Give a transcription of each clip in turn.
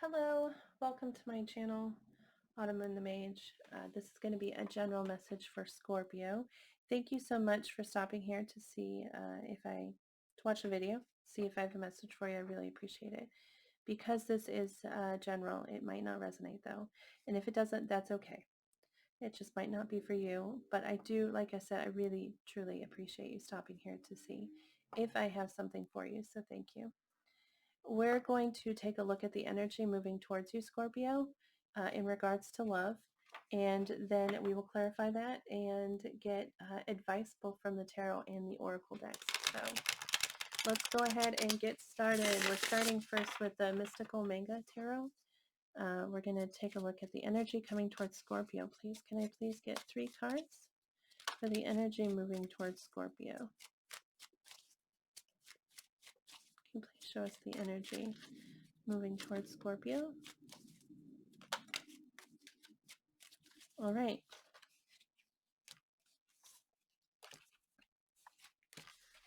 Hello, welcome to my channel, autumnmoonthemage. This is going to be a general message for Scorpio. Thank you so much for stopping here to see to watch the video, see if I have a message for you. I really appreciate it. Because this is general, it might not resonate though. And if it doesn't, that's okay. It just might not be for you. But I do, like I said, I really, truly appreciate you stopping here to see if I have something for you. So thank you. We're going to take a look at the energy moving towards you, Scorpio, in regards to love. And then we will clarify that and get advice both from the tarot and the oracle decks. So let's go ahead and get started. We're starting first with the mystical manga tarot. We're going to take a look at the energy coming towards Scorpio. Can I please get 3 cards for the energy moving towards Scorpio? Can you please show us the energy moving towards Scorpio? All right.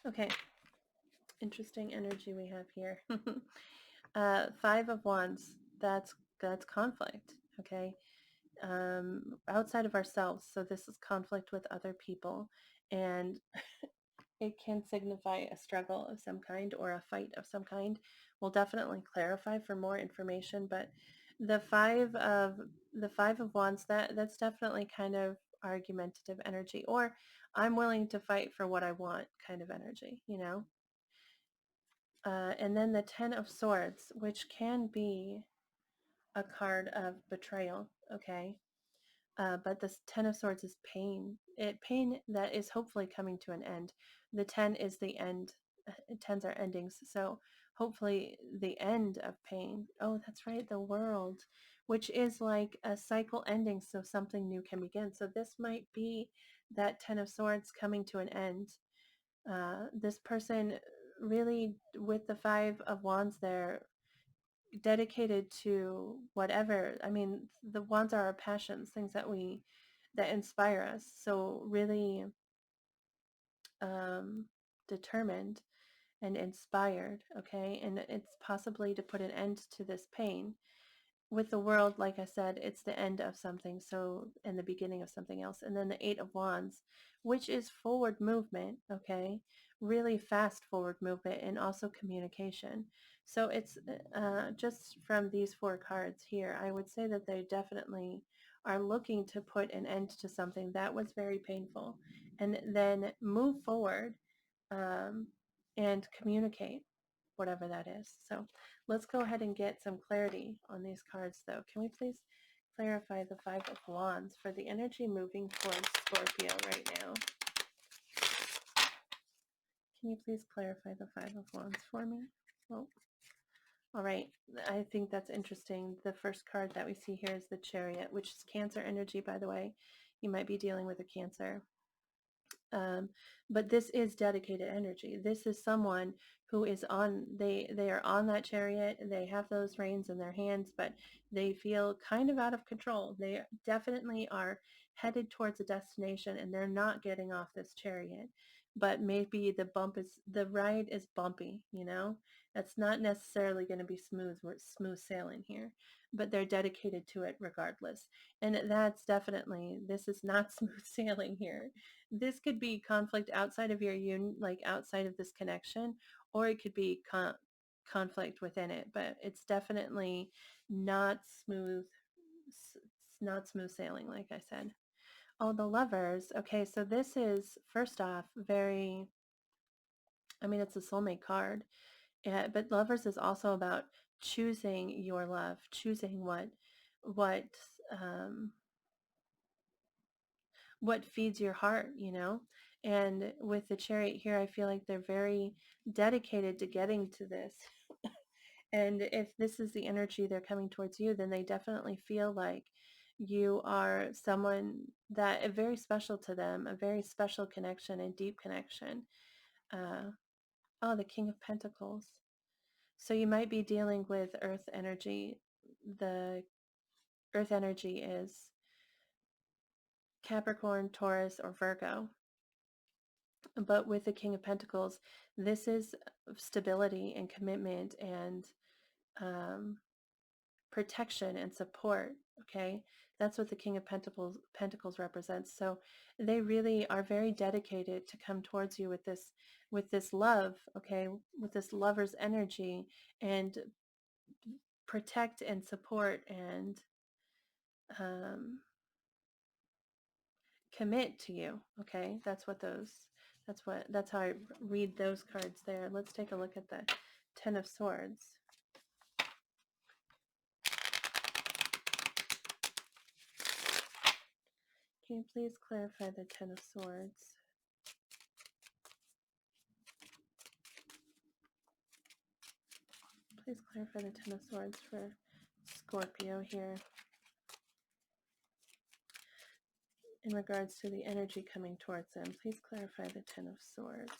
Okay. Interesting energy we have here. 5 of Wands. That's conflict. Okay. Outside of ourselves. So this is conflict with other people, and it can signify a struggle of some kind or a fight of some kind. We'll definitely clarify for more information, but the five of wands, that's definitely kind of argumentative energy, or I'm willing to fight for what I want kind of energy, you know. And then the 10 of swords, which can be a card of betrayal. Okay. But this 10 of swords is pain. Pain that is hopefully coming to an end. The 10 is the end. 10s are endings. So hopefully the end of pain. Oh, that's right. The world, which is like a cycle ending. So something new can begin. So this might be that 10 of swords coming to an end. This person really, with the 5 of wands there, dedicated to whatever. I mean, the wands are our passions, things that inspire us. So really um, determined and inspired. Okay, and it's possibly to put an end to this pain. With the world, like I said, it's the end of something, so, and the beginning of something else. And then the 8 of wands, which is forward movement. Okay, really fast forward movement, and also communication. So it's just from these 4 cards here, I would say that they definitely are looking to put an end to something that was very painful, and then move forward, um, and communicate whatever that is. So let's go ahead and get some clarity on these cards, though. Can we please clarify the 5 of wands for the energy moving towards Scorpio right now? Can you please clarify the 5 of wands for me? Oh, all right. I think that's interesting. The first card that we see here is the Chariot, which is Cancer energy, by the way. You might be dealing with a Cancer. But this is dedicated energy. This is someone who is on, they are on that chariot, and they have those reins in their hands, but they feel kind of out of control. They definitely are headed towards a destination, and they're not getting off this chariot. But maybe the ride is bumpy, you know? It's not necessarily going to be smooth sailing here, but they're dedicated to it regardless. And that's definitely, this is not smooth sailing here. This could be conflict outside of your union, like outside of this connection, or it could be conflict within it, but it's definitely not smooth. It's not smooth sailing, like I said. Oh, the lovers. Okay, so this is, first off, very, I mean, it's a soulmate card. Yeah, but lovers is also about choosing your love, choosing what um, what feeds your heart, you know? And with the chariot here, I feel like they're very dedicated to getting to this. And if this is the energy they're coming towards you, then they definitely feel like you are someone that is very special to them, a very special connection, a deep connection. Uh, oh, the King of Pentacles. So you might be dealing with earth energy. The earth energy is Capricorn, Taurus, or Virgo. But with the King of Pentacles, this is stability and commitment and um, protection and support. Okay, that's what the King of Pentacles represents. So they really are very dedicated to come towards you with this love, okay, with this lover's energy, and protect and support and um, commit to you. Okay, that's how I read those cards there. Let's take a look at the Ten of Swords. Can you please clarify the Ten of Swords? Please clarify the Ten of Swords for Scorpio here in regards to the energy coming towards them. Please clarify the Ten of Swords.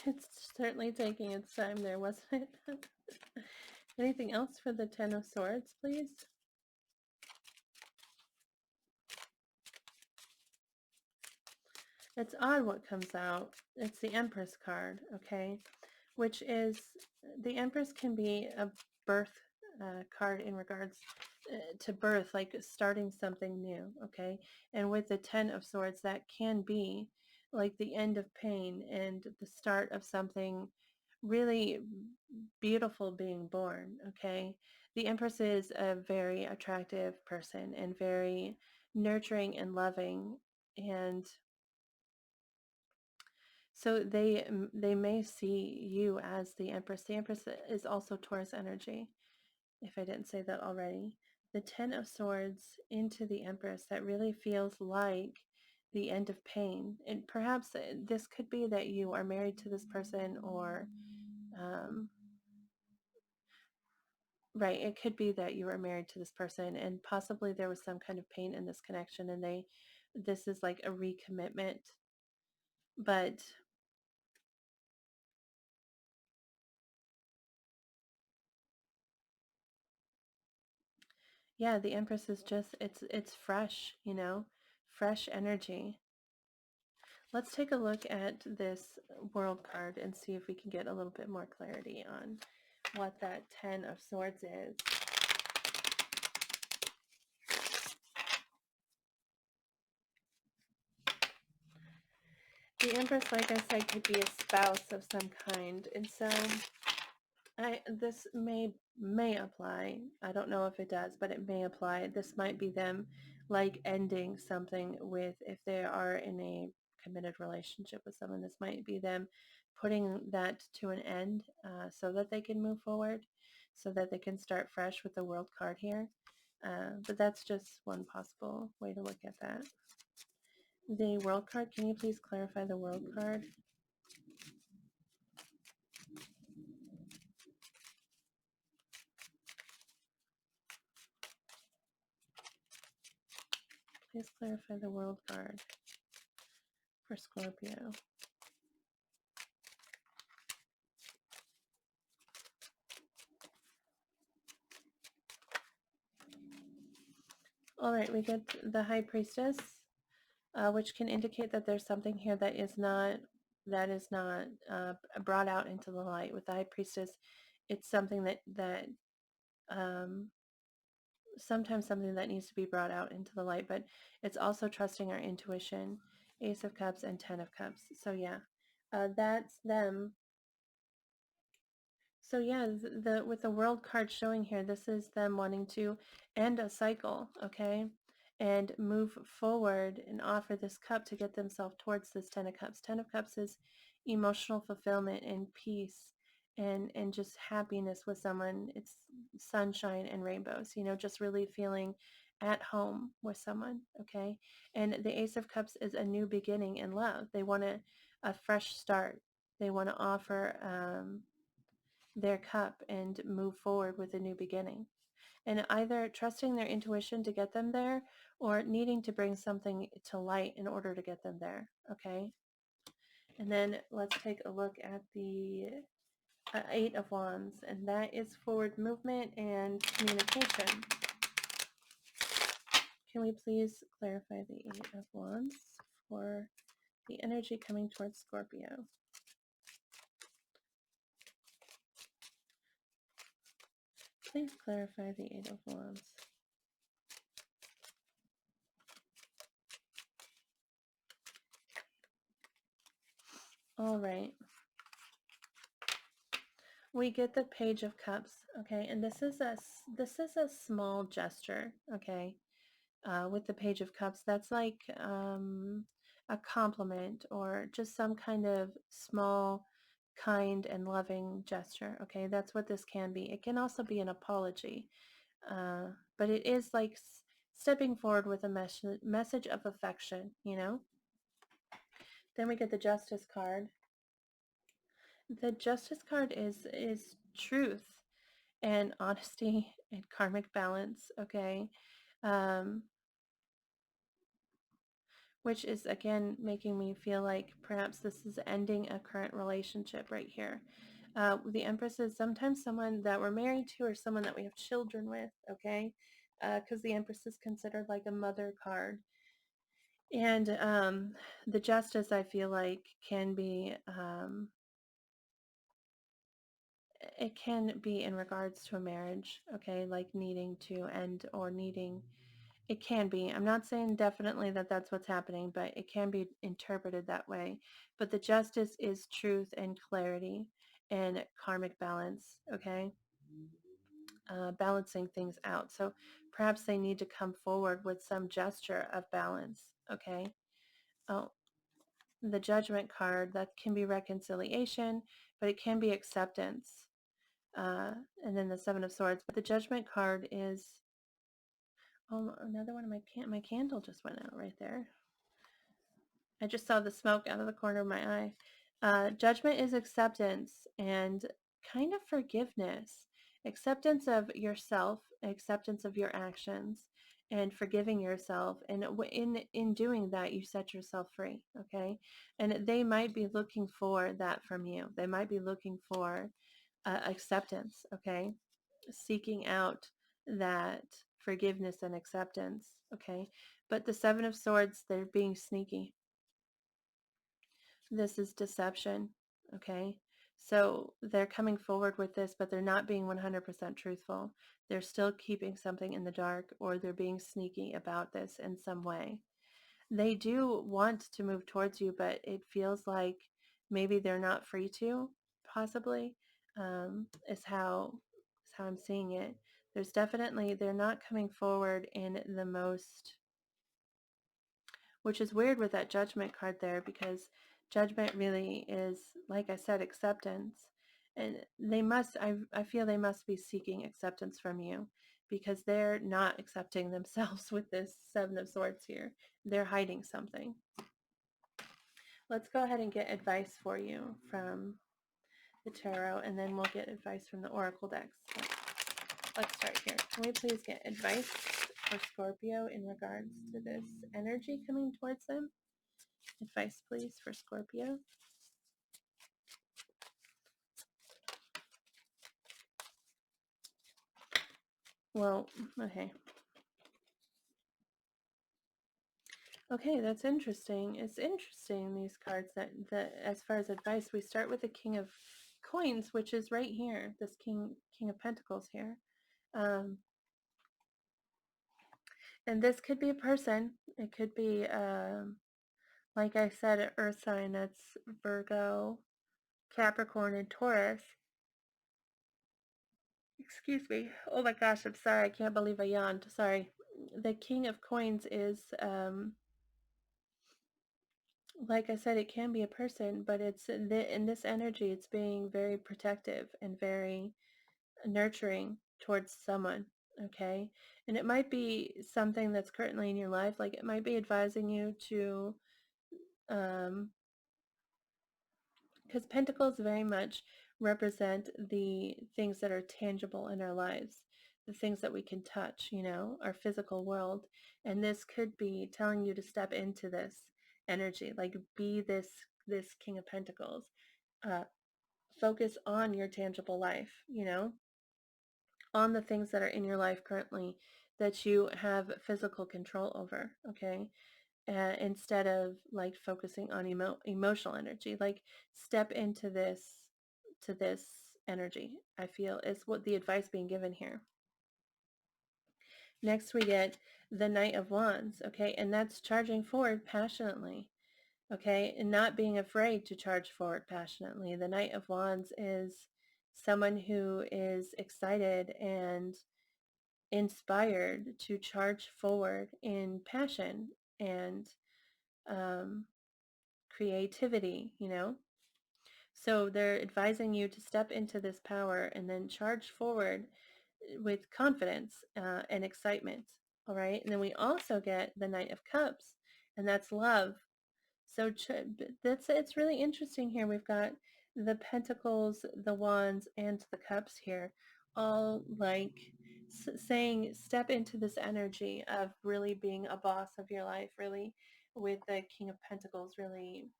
It's certainly taking its time there, wasn't it? Anything else for the Ten of Swords, please? It's odd what comes out. It's the Empress card, okay? Which is, the Empress can be a birth card in regards to birth, like starting something new, okay? And with the Ten of Swords, that can be like the end of pain and the start of something really beautiful being born, okay? The Empress is a very attractive person and very nurturing and loving, and so they may see you as the Empress. The Empress is also Taurus energy, if I didn't say that already. The Ten of Swords into the Empress, that really feels like the end of pain. And perhaps this could be that you are married to this person, or right, it could be that you are married to this person and possibly there was some kind of pain in this connection, and this is like a recommitment. But yeah, the Empress is just, it's fresh, fresh energy. Let's take a look at this World card and see if we can get a little bit more clarity on what that Ten of Swords is. The Empress, like I said, could be a spouse of some kind, and so this may apply. I don't know if it does, but it may apply. This might be them like ending something with, if they are in a committed relationship with someone, this might be them putting that to an end so that they can move forward, so that they can start fresh with the World card here. But that's just one possible way to look at that. The World card, can you please clarify the World card? Please clarify the World card for Scorpio. All right, we get the High Priestess, which can indicate that there's something here that is not brought out into the light. With the High Priestess, it's something that um, sometimes something that needs to be brought out into the light, but it's also trusting our intuition. Ace of Cups and Ten of Cups. So yeah, that's them. So yeah, with the World card showing here, this is them wanting to end a cycle, okay, and move forward and offer this cup to get themselves towards this Ten of Cups. Ten of Cups is emotional fulfillment and peace and just happiness with someone. It's sunshine and rainbows, just really feeling at home with someone, okay? And the Ace of Cups is a new beginning in love. They want a fresh start. They want to offer their cup and move forward with a new beginning. And either trusting their intuition to get them there, or needing to bring something to light in order to get them there, okay? And then let's take a look at the Eight of Wands, and that is forward movement and communication. Can we please clarify the Eight of Wands for the energy coming towards Scorpio? Please clarify the Eight of Wands. All right. We get the Page of Cups, okay? And this is a small gesture, okay? With the Page of Cups, that's like a compliment or just some kind of small, kind and loving gesture, okay? That's what this can be. It can also be an apology, but it is like stepping forward with a message of affection, you know? Then we get the Justice card. The Justice card is truth and honesty and karmic balance, okay? Um, which is again making me feel like perhaps this is ending a current relationship right here. The Empress is sometimes someone that we're married to or someone that we have children with, okay? Because the Empress is considered like a mother card. And the Justice, I feel like, can be, it can be in regards to a marriage, okay? Like needing to end or needing, it can be. I'm not saying definitely that that's what's happening, but it can be interpreted that way. But the Justice is truth and clarity and karmic balance, okay? Balancing things out. So perhaps they need to come forward with some gesture of balance, okay? Oh, the Judgment card, that can be reconciliation, but it can be acceptance. And then the Seven of Swords. But the Judgment card is, oh, another one of my candle just went out right there. I just saw the smoke out of the corner of my eye. Judgment is acceptance and kind of forgiveness. Acceptance of yourself, acceptance of your actions, and forgiving yourself. And in doing that, you set yourself free, okay? And they might be looking for that from you. They might be looking for acceptance, okay? Seeking out that forgiveness and acceptance, okay? But the Seven of Swords, they're being sneaky. This is deception, okay? So they're coming forward with this, but they're not being 100% truthful. They're still keeping something in the dark, or they're being sneaky about this in some way. They do want to move towards you, but it feels like maybe they're not free to, possibly, is how I'm seeing it. There's definitely, they're not coming forward in the most, which is weird with that Judgment card there, because Judgment really is, like I said, acceptance. And I feel they must be seeking acceptance from you, because they're not accepting themselves with this Seven of Swords here. They're hiding something. Let's go ahead and get advice for you from the tarot, and then we'll get advice from the oracle decks. Let's start here. Can we please get advice for Scorpio in regards to this energy coming towards them? Advice, please, for Scorpio. Well, okay. Okay, that's interesting. It's interesting, these cards, that as far as advice, we start with the King of Coins, which is right here, this King of Pentacles here. And this could be a person. It could be, like I said, an earth sign. That's Virgo, Capricorn, and Taurus. Excuse me. Oh my gosh, I'm sorry. I can't believe I yawned. Sorry. The King of Coins is, like I said, it can be a person, but it's in this energy, it's being very protective and very nurturing towards someone, okay? And it might be something that's currently in your life, like it might be advising you to, because pentacles very much represent the things that are tangible in our lives, the things that we can touch, our physical world. And this could be telling you to step into this energy, like be this this King of Pentacles. Uh, Focus on your tangible life, on the things that are in your life currently that you have physical control over, okay? Instead of like focusing on emotional energy, like step into this energy, I feel is what the advice being given here. Next we get the Knight of Wands, okay? And that's charging forward passionately, okay? And not being afraid to charge forward passionately. The Knight of Wands is someone who is excited and inspired to charge forward in passion and um, creativity, So they're advising you to step into this power and then charge forward with confidence and excitement. All right. And then we also get the Knight of Cups, and that's love. So it's really interesting here. We've got the Pentacles, the Wands, and the Cups here, all like saying step into this energy of really being a boss of your life, really, with the King of Pentacles really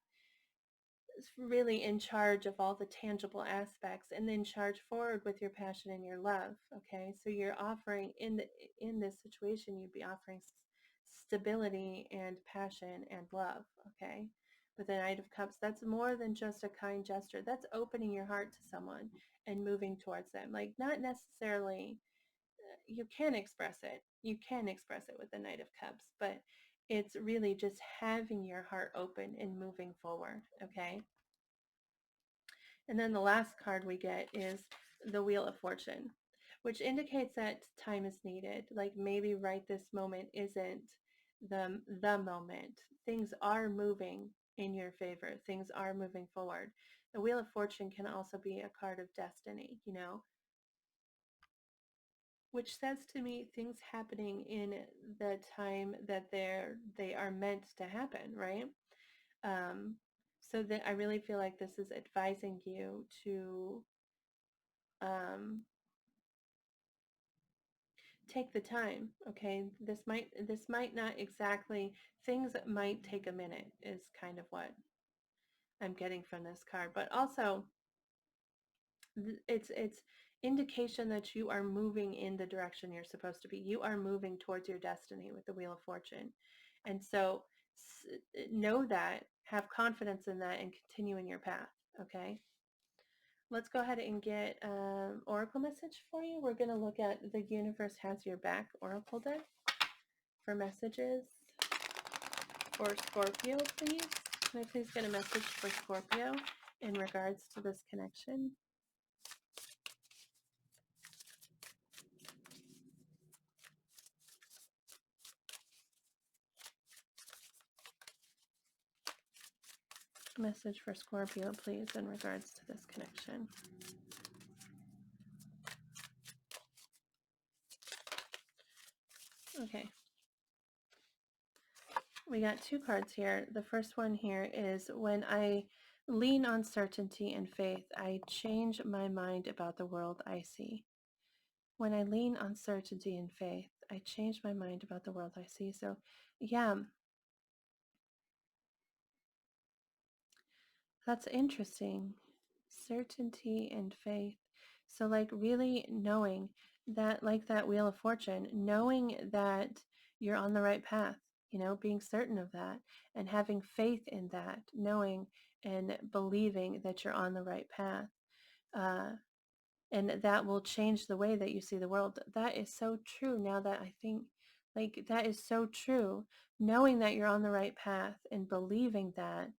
in charge of all the tangible aspects, and then charge forward with your passion and your love. Okay, so you're offering in this situation, you'd be offering stability and passion and love. Okay, with the Knight of Cups, that's more than just a kind gesture. That's opening your heart to someone and moving towards them. Like, not necessarily, you can express it, with the Knight of Cups, but it's really just having your heart open and moving forward. Okay, and then the last card we get is the Wheel of Fortune, which indicates that time is needed. Like, maybe right this moment isn't the moment. Things are moving in your favor. Things are moving forward. The Wheel of Fortune can also be a card of destiny, which says to me things happening in the time that they are meant to happen, right? Um, so that I really feel like this is advising you to um, take the time. Okay, this might not exactly, things that might take a minute is kind of what I'm getting from this card, but also it's indication that you are moving in the direction you're supposed to be. You are moving towards your destiny with the Wheel of Fortune, and so know that, have confidence in that, and continue in your path. Okay, let's go ahead and get oracle message for you. We're going to look at the Universe Has Your Back oracle deck for messages for Scorpio, please. Can I please get a message for Scorpio in regards to this connection? Message for Scorpio, please, in regards to this connection. Okay. We got two cards here. The first one here is, when I lean on certainty and faith, I change my mind about the world I see. When I lean on certainty and faith, I change my mind about the world I see. So, yeah, that's interesting. Certainty and faith. So, like, really knowing that, like that Wheel of Fortune, knowing that you're on the right path, being certain of that and having faith in that, knowing and believing that you're on the right path. Uh, and that will change the way that you see the world. That is so true. Now that I think, like, that is so true. Knowing that you're on the right path and believing that,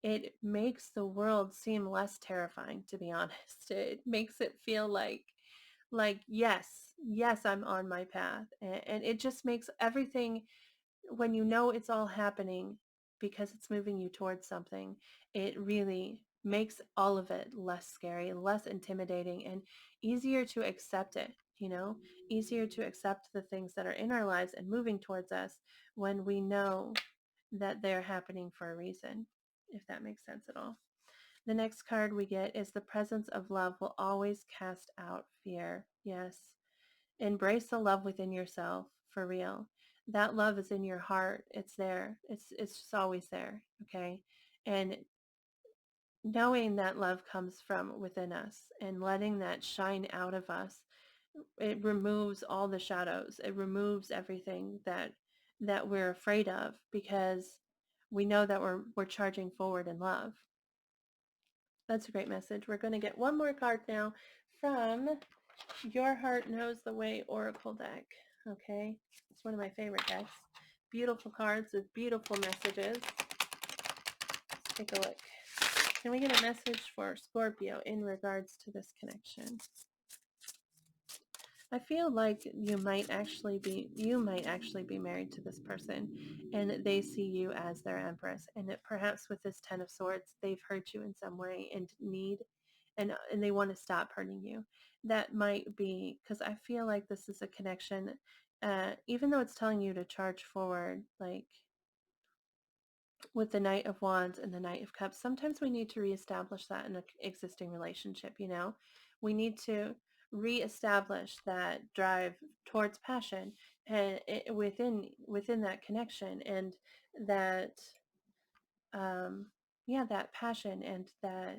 it makes the world seem less terrifying, to be honest. It makes it feel like yes, I'm on my path. And it just makes everything, when you know it's all happening because it's moving you towards something, it really makes all of it less scary, less intimidating, and easier to accept it, easier to accept the things that are in our lives and moving towards us when we know that they're happening for a reason, if that makes sense at all. The next card we get is, the presence of love will always cast out fear. Yes. Embrace the love within yourself, for real. That love is in your heart. It's there. It's just always there. Okay. And knowing that love comes from within us and letting that shine out of us, it removes all the shadows. It removes everything that we're afraid of, because we know that we're charging forward in love. That's a great message. We're going to get one more card now from Your Heart Knows the Way Oracle deck. Okay, it's one of my favorite decks. Beautiful cards with beautiful messages. Let's take a look. Can we get a message for Scorpio in regards to this connection? I feel like you might actually be married to this person, and they see you as their empress, and that perhaps with this 10 of swords they've hurt you in some way and need, and they want to stop hurting you. That might be because I feel like this is a connection, even though it's telling you to charge forward, like with the Knight of Wands and the Knight of Cups, sometimes we need to reestablish that in an existing relationship, you know? We need to reestablish that drive towards passion and within that connection, and that yeah, that passion and that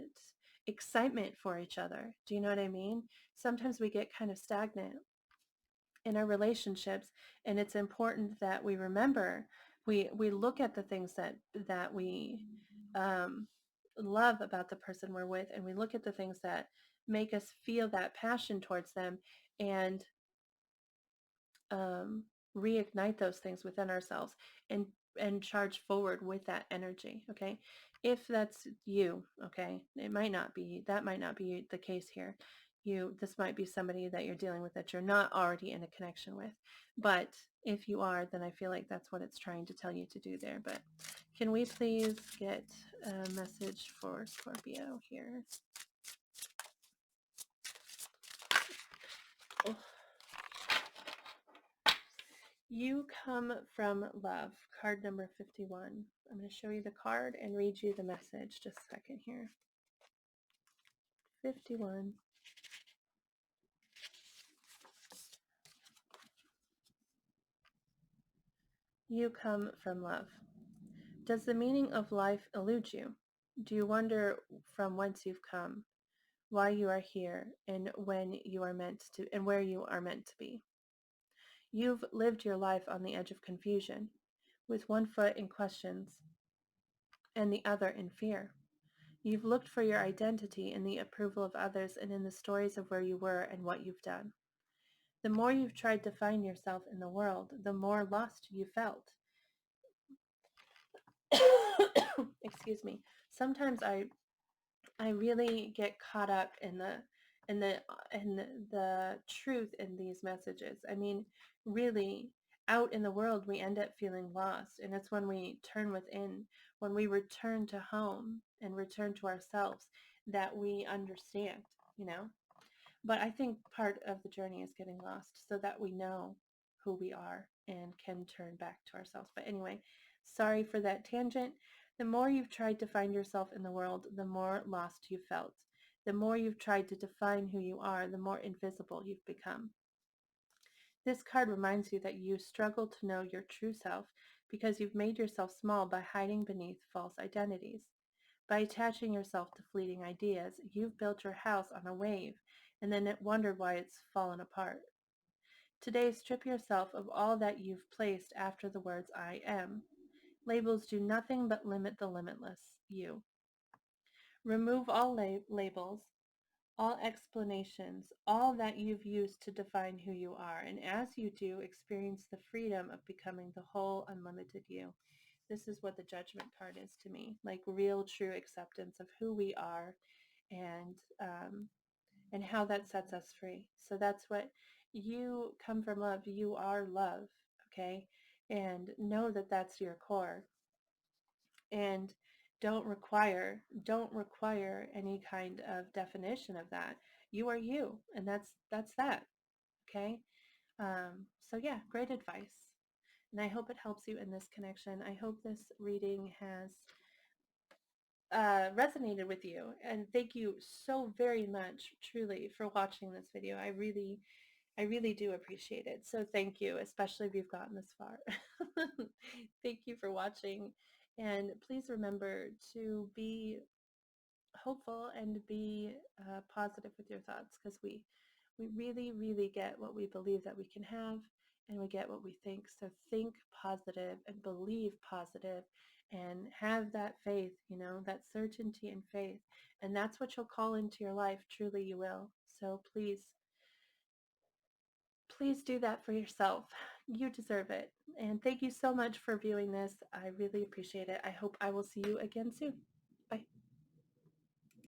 excitement for each other. Do you know what I mean? Sometimes we get kind of stagnant in our relationships, and it's important that we remember, we look at the things that we um, love about the person we're with, and we look at the things that make us feel that passion towards them, and um, reignite those things within ourselves, and charge forward with that energy. Okay, if that's you, okay, it might not be, that might not be the case here. This might be somebody that you're dealing with that you're not already in a connection with, but if you are, then I feel like that's what it's trying to tell you to do there. But can we please get a message for Scorpio here? Oh, you come from love, card number 51. I'm going to show you the card and read you the message. Just a second here. 51. You come from love. Does the meaning of life elude you? Do you wonder from whence you've come, why you are here, and when you are meant to, and where you are meant to be? You've lived your life on the edge of confusion, with one foot in questions and the other in fear. You've looked for your identity in the approval of others and in the stories of where you were and what you've done. The more you've tried to find yourself in the world, the more lost you felt. Excuse me. Sometimes I really get caught up in the in the truth in these messages. I mean, really, out in the world we end up feeling lost, and it's when we turn within, when we return to home and return to ourselves, that we understand, you know? But I think part of the journey is getting lost so that we know who we are and can turn back to ourselves. But anyway, sorry for that tangent. The more you've tried to find yourself in the world, the more lost you've felt. The more you've tried to define who you are, the more invisible you've become. This card reminds you that you struggle to know your true self because you've made yourself small by hiding beneath false identities. By attaching yourself to fleeting ideas, you've built your house on a wave and then wondered why it's fallen apart. Today, strip yourself of all that you've placed after the words I am. Labels do nothing but limit the limitless you. Remove all labels, all explanations, all that you've used to define who you are. And as you do, experience the freedom of becoming the whole, unlimited you. This is what the Judgment card is to me, like real, true acceptance of who we are, and and how that sets us free. So that's what you come from love. You are love, okay? And know that that's your core. And don't require any kind of definition of that. You are you, and that's that, okay? So yeah, great advice. And I hope it helps you in this connection. I hope this reading has resonated with you. And thank you so very much, truly, for watching this video. I really do appreciate it. So thank you, especially if you've gotten this far. Thank you for watching. And please remember to be hopeful and be positive with your thoughts, because we really, really get what we believe that we can have, and we get what we think. So think positive and believe positive and have that faith, that certainty and faith. And that's what you'll call into your life. Truly, you will. So please, please do that for yourself. You deserve it. And thank you so much for viewing this. I really appreciate it. I hope I will see you again soon.